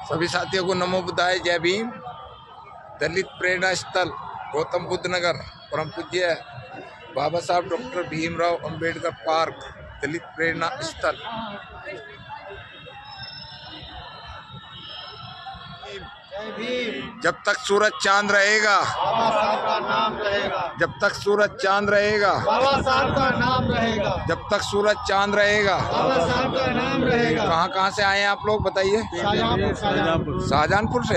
सभी साथियों को नमो बुद्धाय, जय भीम। दलित प्रेरणा स्थल गौतम बुद्ध नगर, परम पूज्य बाबा साहब डॉक्टर भीमराव अंबेडकर पार्क, दलित प्रेरणा स्थल। जय भीम। जब तक सूरज चांद रहेगा, बाबा साहब का नाम रहेगा। जब तक सूरज चांद रहेगा, बाबा साहब का नाम रहेगा। जब तक सूरज चांद रहेगा। बाबा साहब का नाम रहेगा। कहाँ से आए हैं आप लोग, बताइए। शाहजहांपुर से।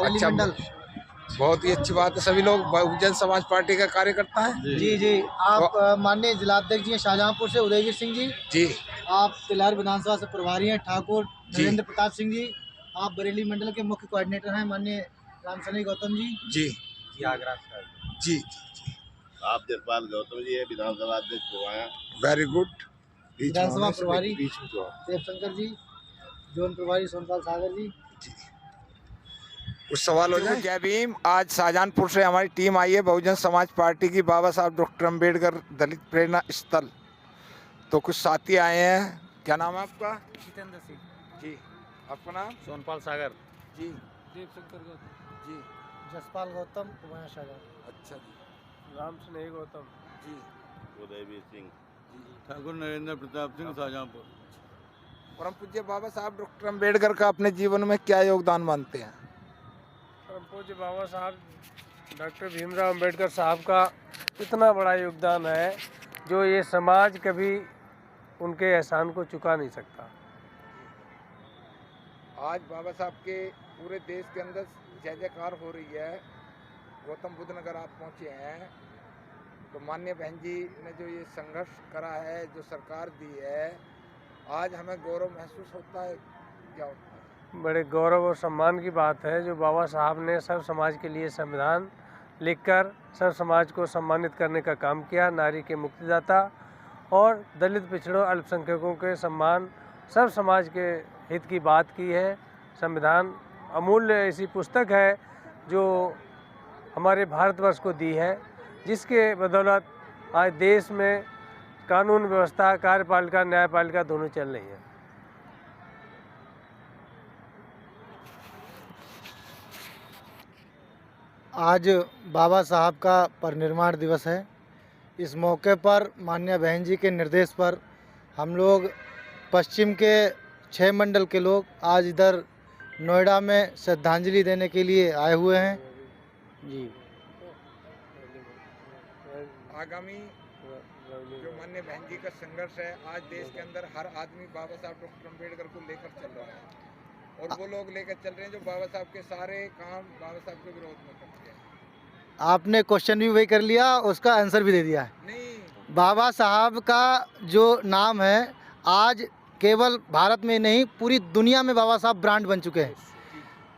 अच्छा, बहुत ही अच्छी बात है। सभी लोग बहुजन समाज पार्टी का कार्यकर्ता है। जी। आप माननीय जिलाध्यक्ष जी हैं शाहजहांपुर से, उदयवीर सिंह जी। जी। आप तिलहर विधानसभा से प्रभारी हैं ठाकुर नरेंद्र प्रताप सिंह जी। आप बरेली मंडल के मुख्य कोऑर्डिनेटर हैं माननीय रामसनी गौतम जी। जी आगरा जी। आप जसपाल गौतम जी है, विधानसभा अध्यक्ष हुआ। Very good. विधानसभा प्रभारी देवशंकर जी, जोन प्रभारी सोनपाल सागर जी। कुछ सवाल हो जाए। जय भीम। आज शाहजहांपुर से हमारी टीम आई है बहुजन समाज पार्टी की, बाबा साहब डॉक्टर अंबेडकर दलित प्रेरणा स्थल। तो कुछ साथी आए हैं। क्या नाम है आपका? जितेंद्र सिंह जी। आपका नाम? सोनपाल सागर जी। देवशंकर गौतम जी। जसपाल गौतम कुमार शाहजहां। अच्छा जी। राम स्नेह गौतम जी। उदयवीर सिंह ठाकुर नरेंद्र प्रताप सिंह शाहजहांपुर। परम पूज्य बाबा साहब डॉक्टर अंबेडकर का अपने जीवन में क्या योगदान मानते हैं? परम पूज्य बाबा साहब डॉक्टर भीमराव अंबेडकर साहब का इतना बड़ा योगदान है जो ये समाज कभी उनके एहसान को चुका नहीं सकता। आज बाबा साहब के पूरे देश के अंदर जय जयकार हो रही है। गौतम बुद्ध नगर आप पहुंचे हैं, तो माननीय बहन जी ने जो ये संघर्ष करा है, जो सरकार दी है, आज हमें गौरव महसूस होता है। क्या होता है? बड़े गौरव और सम्मान की बात है जो बाबा साहब ने सब समाज के लिए संविधान लिखकर सब समाज को सम्मानित करने का काम किया। नारी के मुक्तिदाता और दलित पिछड़ों अल्पसंख्यकों के सम्मान, सब समाज के हित की बात की है। संविधान अमूल्य ऐसी पुस्तक है जो हमारे भारतवर्ष को दी है, जिसके बदौलत आज देश में कानून व्यवस्था, कार्यपालिका, न्यायपालिका दोनों चल रही है। आज बाबा साहब का परिनिर्वाण दिवस है। इस मौके पर माननीय बहन जी के निर्देश पर हम लोग पश्चिम के 6 मंडल के लोग आज इधर नोएडा में श्रद्धांजलि देने के लिए आए हुए हैं जी। आगामी जो माननीय बहन जी का संघर्ष है, आज देश के अंदर हर आदमी बाबा साहब डॉक्टर अंबेडकर को लेकर चल रहा है, और वो लोग लेकर चल रहे हैं जो बाबा साहब के सारे काम बाबा साहब के विरोध में करते हैं। आपने क्वेश्चन भी वही कर लिया, उसका आंसर भी दे दिया है। नहीं, बाबा साहब का जो नाम है आज केवल भारत में नहीं, पूरी दुनिया में बाबा साहब ब्रांड बन चुके हैं।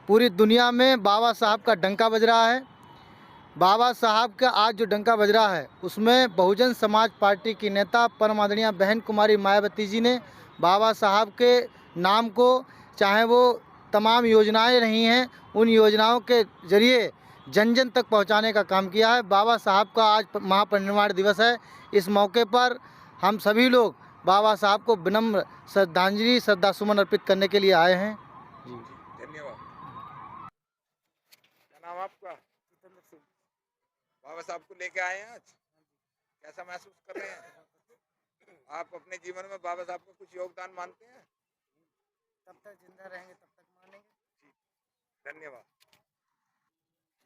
पूरी दुनिया में बाबा साहब का डंका बज रहा है। बाबा साहब का आज जो डंका बज रहा है उसमें बहुजन समाज पार्टी की नेता परम आदरणीय बहन कुमारी मायावती जी ने बाबा साहब के नाम को, चाहे वो तमाम योजनाएं रही हैं, उन योजनाओं के जरिए जन जन तक पहुंचाने का काम किया है। बाबा साहब का आज महापरिनिर्वाण दिवस है। इस मौके पर हम सभी लोग बाबा साहब को विनम्र श्रद्धांजलि, श्रद्धा सुमन अर्पित करने के लिए आए हैं जी। धन्यवाद। क्या नाम आपका? जितेंद्र सिंह। बाबा साहब को लेके आए हैं आज, कैसा महसूस कर रहे हैं? आप अपने जीवन में बाबा साहब का कुछ योगदान मानते हैं? तब तक जिंदा रहेंगे तब तक मानेंगे। धन्यवाद।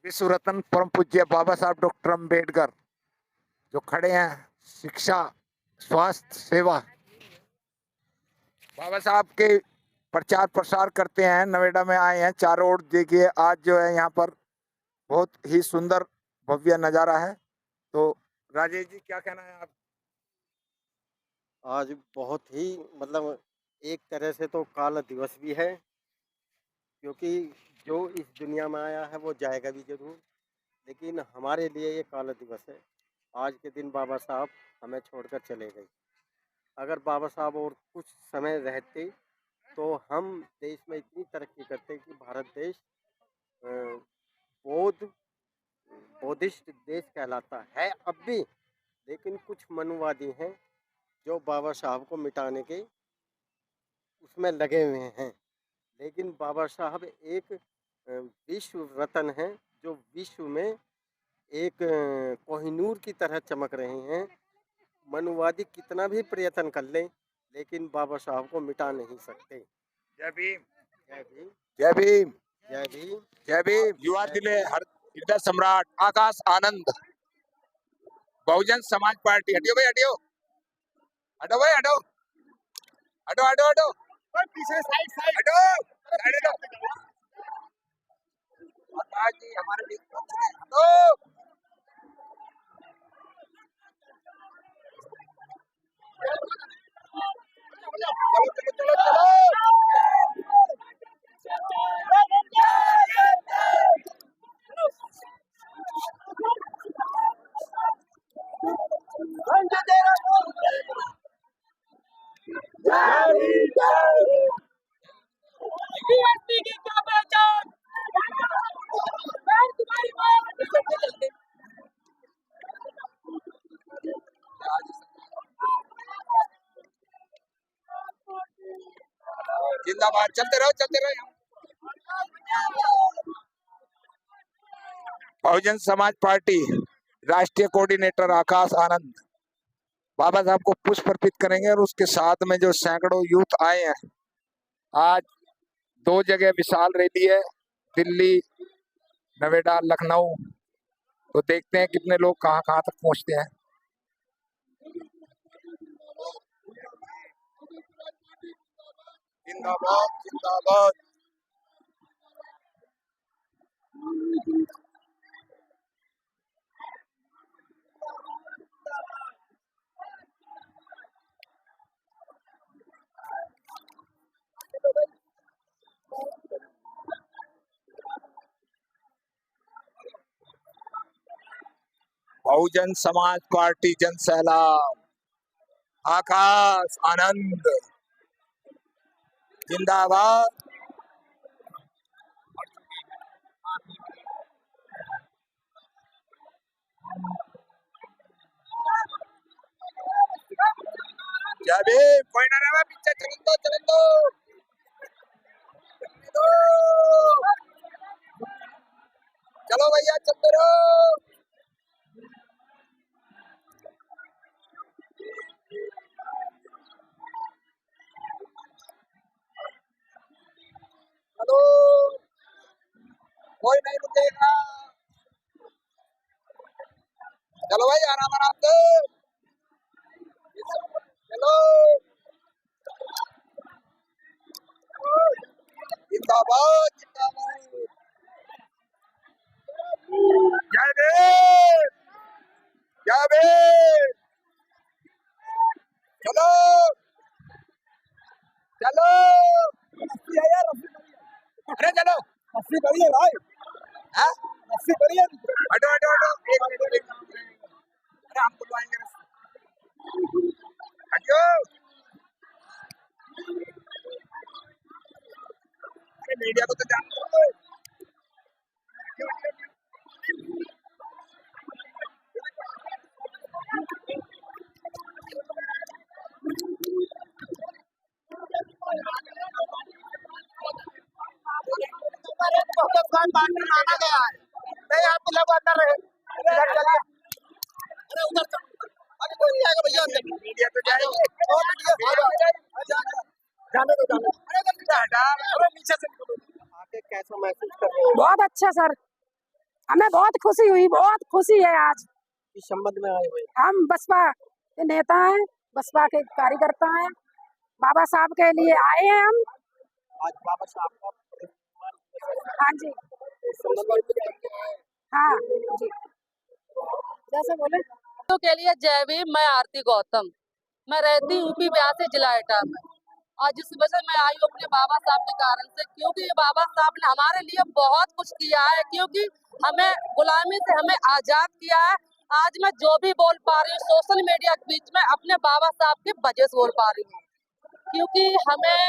विश्व रत्न परम पूज्य बाबा साहब डॉक्टर अंबेडकर जो खड़े हैं, शिक्षा, स्वास्थ्य सेवा, बाबा साहब के प्रचार प्रसार करते हैं। नोएडा में आए हैं, चारों ओर देखिए आज जो है यहाँ पर बहुत ही सुंदर भव्य नज़ारा है। तो राजेश जी, क्या कहना है आप? आज बहुत ही मतलब एक तरह से तो काला दिवस भी है, क्योंकि जो इस दुनिया में आया है वो जाएगा भी जरूर, लेकिन हमारे लिए ये काला दिवस है। आज के दिन बाबा साहब हमें छोड़कर चले गए। अगर बाबा साहब और कुछ समय रहते तो हम देश में इतनी तरक्की करते कि भारत देश बौद्धिस्ट देश कहलाता है अब भी। लेकिन कुछ मनुवादी हैं जो बाबा साहब को मिटाने के उसमें लगे हुए हैं। लेकिन बाबा साहब एक विश्व रत्न हैं, जो विश्व में एक कोहिनूर की तरह चमक रहे हैं। मनुवादी कितना भी प्रयत्न कर लें, लेकिन बाबा साहब को मिटा नहीं सकते। जय भीम, जय भीम, जय भीम, जय भीम, जय भीम। युवा दिले हृदय सम्राट आकाश आनंद, बहुजन समाज पार्टी। हटियो भाई, हटियो, हटो भाई, हटो, हटो, हटो, हटो, पीछे साइड साइड हटो, साइड हटो। आकाश जी हमारे बीच में हटो। चलो चलो चलो जिंदाबाद, चलते रहो, चलते रहो। बहुजन समाज पार्टी राष्ट्रीय कोऑर्डिनेटर आकाश आनंद बाबा साहब को पुष्प अर्पित करेंगे और उसके साथ में जो सैकड़ों यूथ आए हैं। आज 2 जगह विशाल रैली है, दिल्ली, नोएडा, लखनऊ। तो देखते हैं कितने लोग कहां कहां तक पहुंचते हैं। जिंदाबाद, जिंदाबाद। बहुजन समाज पार्टी जन सैलाब आकाश आनंद जिंदाबाद। जय भीम, कोई ना रहा पीछे, चलन दो, चलन दो, चलो भैया, चलते रहो। चलो, कोई नहीं रुकेगा। चलो भाई, आराम आराम से चलो। जिंदाबाद, जिंदाबाद। जय भीम, जय भीम। चलो चलो, अरे चलो, रस्सी करिए भाई, हाँ रस्सी करिए। हटो हटो हटो, एक मिनट, अरे हम बुलवाएंगे रस्सी, हटो। अरे मीडिया को तो जान दो। माना गया है, नहीं आप लोग अंदर रहे, इधर चलिए, अरे उधर चल, अरे कोई नहीं आएगा भैया अंदर, मीडिया तो जाएगी, और मीडिया जाने दो, जाने, अरे हटा, अरे नीचे से आके कैसा महसूस कर रहे हैं? बहुत अच्छा सर, हमें बहुत खुशी हुई, बहुत खुशी है आज। इस संबंध में आए हुए हम बसपा के नेता हैं, बसपा के कार्यकर्ता हैं, बाबा साहब के लिए आए हैं हम। आज बाबा साहब का हाँ जी, हाँ जी, जैसे बोले तो के लिए जय भीम। मैं आरती गौतम, मैं रहती यूपी ब्यासी जिला एटा में, और जिस वजह से मैं आई हूँ अपने बाबा साहब के कारण से, क्योंकि ये बाबा साहब ने हमारे लिए बहुत कुछ किया है, क्योंकि हमें गुलामी से हमें आजाद किया है। आज मैं जो भी बोल पा रही हूँ सोशल मीडिया के बीच में, अपने बाबा साहब की वजह से बोल पा रही हूँ, क्योंकि हमें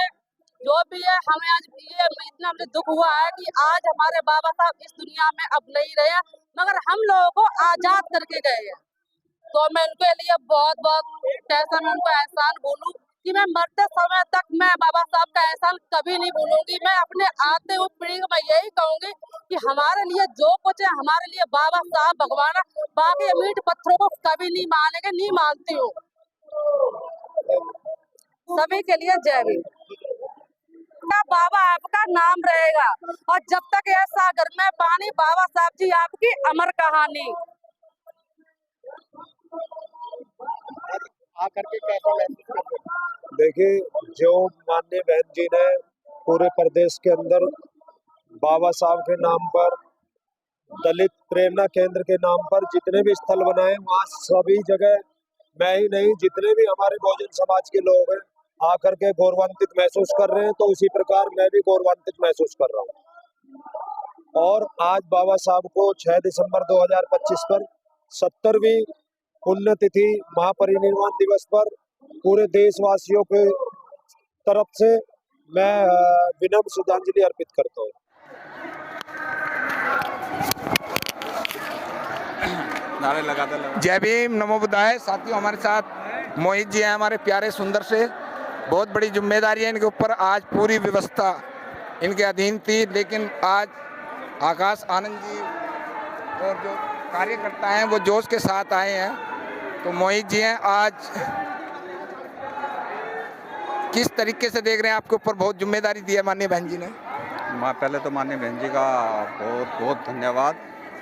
जो भी है, हमें आज ये इतना हमें दुख हुआ है कि आज हमारे बाबा साहब इस दुनिया में अब नहीं रहे, मगर हम लोगों को आजाद करके गए हैं। तो मैं उनके लिए बहुत बहुत कैसा मैं उनको एहसान बोलूं, कि मैं मरते समय तक मैं बाबा साहब का एहसान कभी नहीं भूलूंगी। मैं अपने आते हुए पीढ़ी को मैं यही कहूंगी कि हमारे लिए जो कुछ है हमारे लिए बाबा साहब भगवान, बाकी मीठ पत्थरों को कभी नहीं मानेंगे, नहीं मानती हूँ। सभी के लिए जय भीम। बाबा आपका नाम रहेगा और जब तक यह सागर में पानी, बाबा साहब जी आपकी अमर कहानी। आकर के कैसा महसूस करते हैं? देखिए, जो माननीय बहन जी ने पूरे प्रदेश के अंदर बाबा साहब के नाम पर, दलित प्रेरणा केंद्र के नाम पर जितने भी स्थल बनाए, वहाँ सभी जगह मैं ही नहीं, जितने भी हमारे बहुजन समाज के लोग हैं आकर के गौरवान्वित महसूस कर रहे हैं। तो उसी प्रकार मैं भी गौरवान्वित महसूस कर रहा हूँ। और आज बाबा साहब को 6 दिसंबर 2025 पर 70वीं पुण्यतिथि महापरिनिर्वाण दिवस पर पूरे देशवासियों के तरफ से मैं विनम्र श्रद्धांजलि अर्पित करता हूँ। नारे लगाते जय भीम, नमो बुद्धाय। साथियों, हमारे साथ मोहित जी हैं, हमारे प्यारे सुंदर से। बहुत बड़ी जिम्मेदारी है इनके ऊपर। आज पूरी व्यवस्था इनके अधीन थी, लेकिन आज आकाश आनंद जी और जो कार्यकर्ता हैं वो जोश के साथ आए हैं। तो मोहित जी हैं, आज किस तरीके से देख रहे हैं? आपके ऊपर बहुत जिम्मेदारी दी है माननीय बहन जी ने। पहले तो माननीय बहन जी का बहुत बहुत धन्यवाद,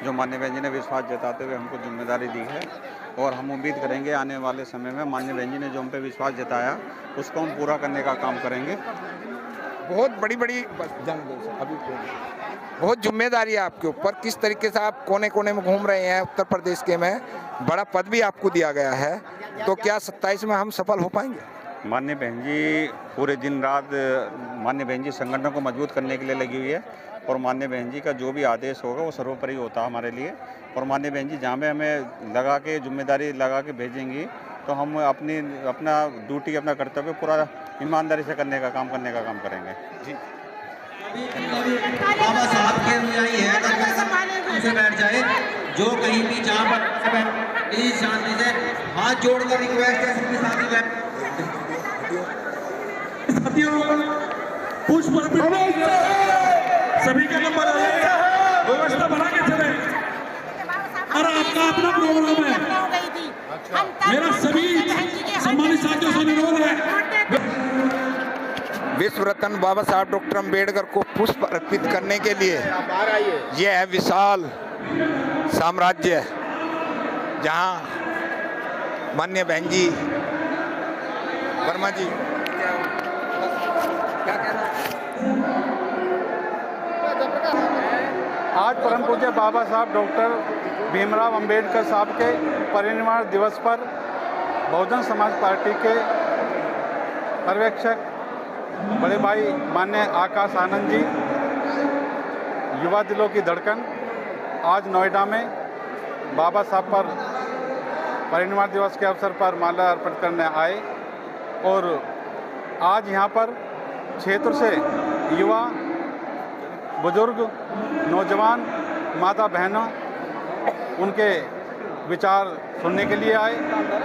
जो माननीय बहन जी ने विश्वास जताते हुए हमको जिम्मेदारी दी है। और हम उम्मीद करेंगे आने वाले समय में माननीय बहन जी ने जो हम पे विश्वास जताया उसको हम पूरा करने का काम करेंगे। बहुत बड़ी अभी बहुत जिम्मेदारी है आपके ऊपर। किस तरीके से आप कोने कोने में घूम रहे हैं उत्तर प्रदेश के में, बड़ा पद भी आपको दिया गया है, तो क्या 27 में हम सफल हो पाएंगे? माननीय बहन जी पूरे दिन रात माननीय बहन जी संगठन को मजबूत करने के लिए लगी हुई है और माननीय बहन जी का जो भी आदेश होगा वो सर्वोपरि होता है हमारे लिए। और माननीय बहन जी जहाँ में हमें लगा के जिम्मेदारी लगा के भेजेंगी तो हम अपना ड्यूटी, अपना कर्तव्य पूरा ईमानदारी से करने का काम करेंगे। जी बाबा साहब के अनुयायी है उनसे बैठ जाए, जो कहीं भी जहाँ पर प्लीज शांति से हाथ जोड़कर रिक्वेस्ट है सभी साथियों, पुष्प सभी के नंबर व्यवस्था बना के चले। और आपका अपना प्रोग्राम है, मेरा सभी सम्मानित साथियों से अनुरोध है, विश्व रत्न बाबा साहब डॉक्टर अम्बेडकर को पुष्प अर्पित करने के लिए यह है विशाल साम्राज्य, जहां माननीय बहन जी वर्मा जी क्या कहना? आज परम पूज्य बाबा साहब डॉक्टर भीमराव अंबेडकर साहब के परिनिर्वाण दिवस पर बहुजन समाज पार्टी के पर्यवेक्षक बड़े भाई माननीय आकाश आनंद जी, युवा दिलों की धड़कन, आज नोएडा में बाबा साहब पर परिनिर्वाण दिवस के अवसर पर माला अर्पण करने आए। और आज यहाँ पर क्षेत्र से युवा, बुजुर्ग, नौजवान, माता बहनों उनके विचार सुनने के लिए आए,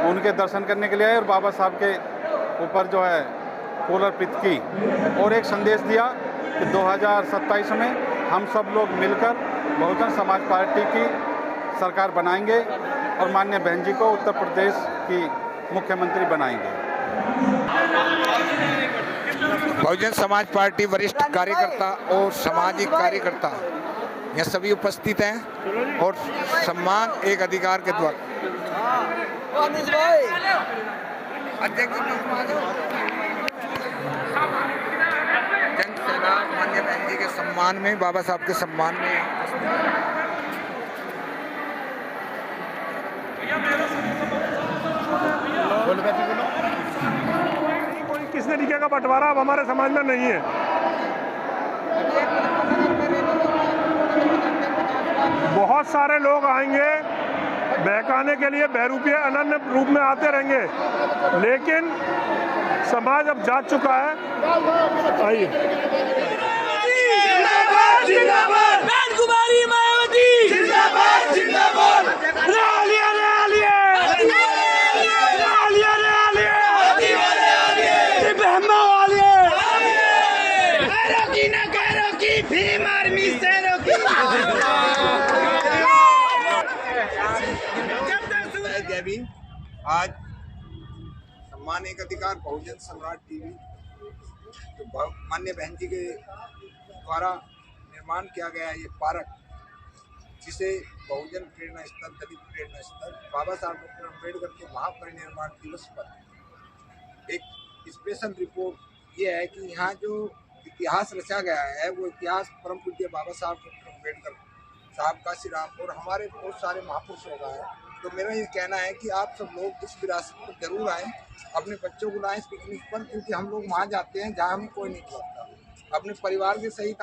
उनके दर्शन करने के लिए आए और बाबा साहब के ऊपर जो है फूल अर्पित की और एक संदेश दिया कि 2027 में हम सब लोग मिलकर बहुजन समाज पार्टी की सरकार बनाएंगे और माननीय बहन जी को उत्तर प्रदेश की मुख्यमंत्री बनाएंगे। बहुजन समाज पार्टी वरिष्ठ कार्यकर्ता और सामाजिक कार्यकर्ता यह सभी उपस्थित हैं और सम्मान एक अधिकार के द्वारा जन सेना माननीय बहन जी के सम्मान में, बाबा साहब के सम्मान में किस तरीके का बंटवारा अब हमारे समाज में नहीं है। बहुत सारे लोग आएंगे बहकाने के लिए, बहरूपिया अनन्य रूप में आते रहेंगे, लेकिन समाज अब जाग चुका है। आइए कुमारी मायावती जिंदाबाद जिंदाबाद, रालिया रालिया रालिया रालिया भीम आर्मी शहरों की जय भीम। आज सम्मान एक अधिकार बहुजन सम्राट टीवी तो मान्य बहन जी के द्वारा निर्माण किया गया ये पार्क, जिसे बहुजन प्रेरणा स्थल, दलित प्रेरणा स्थल, बाबा साहब डॉक्टर अम्बेडकर के महापरिनिर्वाण दिवस पर एक स्पेशल रिपोर्ट ये है कि यहाँ जो इतिहास रचा गया है वो इतिहास परम पूज्य बाबा साहब डॉक्टर अम्बेडकर साहब का सिराप और हमारे बहुत सारे महापुरुषों का है। तो मेरा ये कहना है कि आप सब लोग इस विरासत पर जरूर आएँ, अपने बच्चों को लाएं पिकनिक पर, क्योंकि हम लोग वहाँ जाते हैं जहाँ हमें कोई नहीं पहुँचता, अपने परिवार के सहित